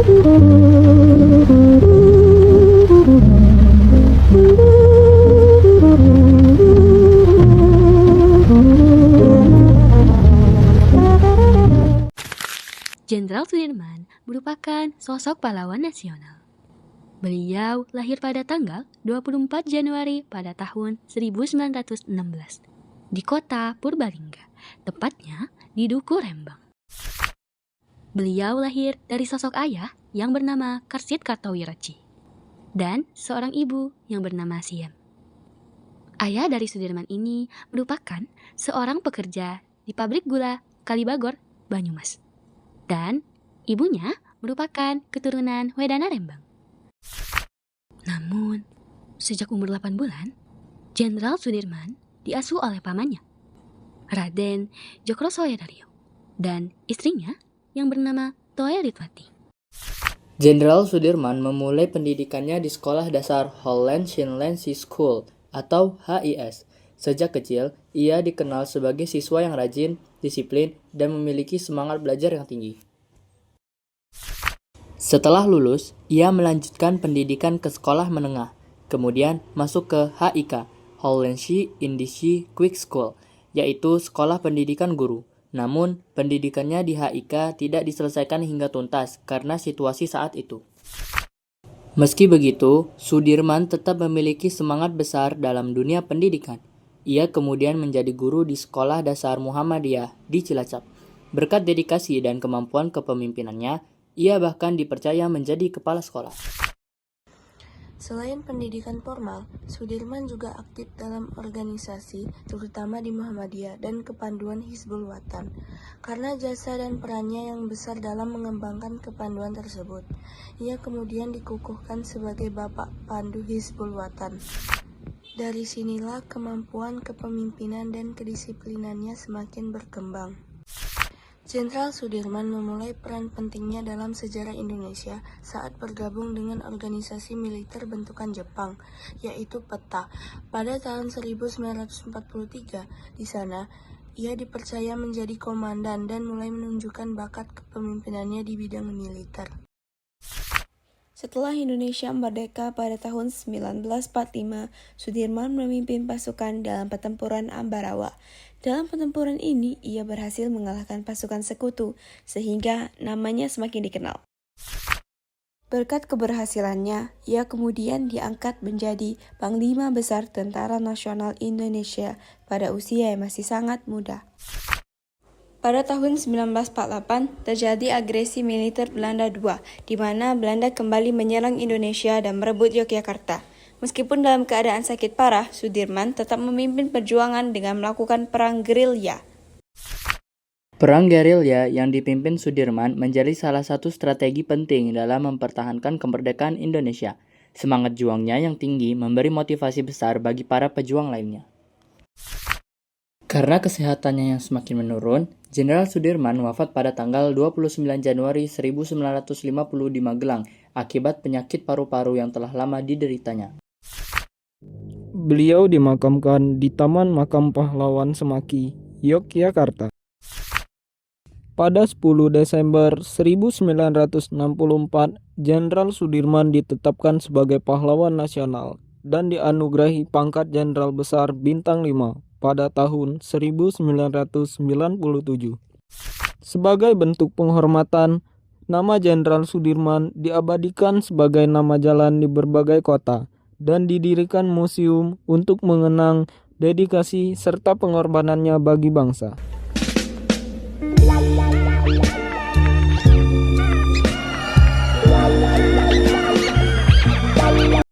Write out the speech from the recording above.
Jenderal Sudirman merupakan sosok pahlawan nasional. Beliau lahir pada tanggal 24 Januari pada tahun 1916 di kota Purbalingga, tepatnya di Duku Rembang. Beliau lahir dari sosok ayah yang bernama Karsit Kartowirodji dan seorang ibu yang bernama Siem. Ayah dari Sudirman ini merupakan seorang pekerja di pabrik gula Kalibagor, Banyumas. Dan ibunya merupakan keturunan Wedana Rembang. Namun, sejak umur 8 bulan, Jenderal Sudirman diasuh oleh pamannya, Raden Djokrosoedarjo, dan istrinya yang bernama Toya Ritwati. Jenderal Sudirman memulai pendidikannya di Sekolah Dasar Holland Shinlensi School atau HIS. Sejak kecil, ia dikenal sebagai siswa yang rajin, disiplin, dan memiliki semangat belajar yang tinggi. Setelah lulus, ia melanjutkan pendidikan ke sekolah menengah, kemudian masuk ke HIK, Hollandse Indische Quick School, yaitu sekolah pendidikan guru. Namun, pendidikannya di HIK tidak diselesaikan hingga tuntas karena situasi saat itu. Meski begitu, Sudirman tetap memiliki semangat besar dalam dunia pendidikan. Ia kemudian menjadi guru di Sekolah Dasar Muhammadiyah di Cilacap. Berkat dedikasi dan kemampuan kepemimpinannya, ia bahkan dipercaya menjadi kepala sekolah. Selain pendidikan formal, Sudirman juga aktif dalam organisasi, terutama di Muhammadiyah dan Kepanduan Hizbul Wathan. Karena jasa dan perannya yang besar dalam mengembangkan kepanduan tersebut, ia kemudian dikukuhkan sebagai Bapak Pandu Hizbul Wathan. Dari sinilah kemampuan kepemimpinan dan kedisiplinannya semakin berkembang. Jenderal Sudirman memulai peran pentingnya dalam sejarah Indonesia saat bergabung dengan organisasi militer bentukan Jepang, yaitu PETA, pada tahun 1943. Di sana, ia dipercaya menjadi komandan dan mulai menunjukkan bakat kepemimpinannya di bidang militer. Setelah Indonesia merdeka pada tahun 1945, Sudirman memimpin pasukan dalam pertempuran Ambarawa. Dalam pertempuran ini, ia berhasil mengalahkan pasukan sekutu, sehingga namanya semakin dikenal. Berkat keberhasilannya, ia kemudian diangkat menjadi Panglima Besar Tentara Nasional Indonesia pada usia yang masih sangat muda. Pada tahun 1948, terjadi agresi militer Belanda II, di mana Belanda kembali menyerang Indonesia dan merebut Yogyakarta. Meskipun dalam keadaan sakit parah, Sudirman tetap memimpin perjuangan dengan melakukan perang gerilya. Perang gerilya yang dipimpin Sudirman menjadi salah satu strategi penting dalam mempertahankan kemerdekaan Indonesia. Semangat juangnya yang tinggi memberi motivasi besar bagi para pejuang lainnya. Karena kesehatannya yang semakin menurun, Jenderal Sudirman wafat pada tanggal 29 Januari 1950 di Magelang akibat penyakit paru-paru yang telah lama dideritanya. Beliau dimakamkan di Taman Makam Pahlawan Semaki, Yogyakarta. Pada 10 Desember 1964, Jenderal Sudirman ditetapkan sebagai pahlawan nasional dan dianugerahi pangkat Jenderal Besar Bintang 5 pada tahun 1997. Sebagai bentuk penghormatan, nama Jenderal Sudirman diabadikan sebagai nama jalan di berbagai kota dan didirikan museum untuk mengenang dedikasi serta pengorbanannya bagi bangsa.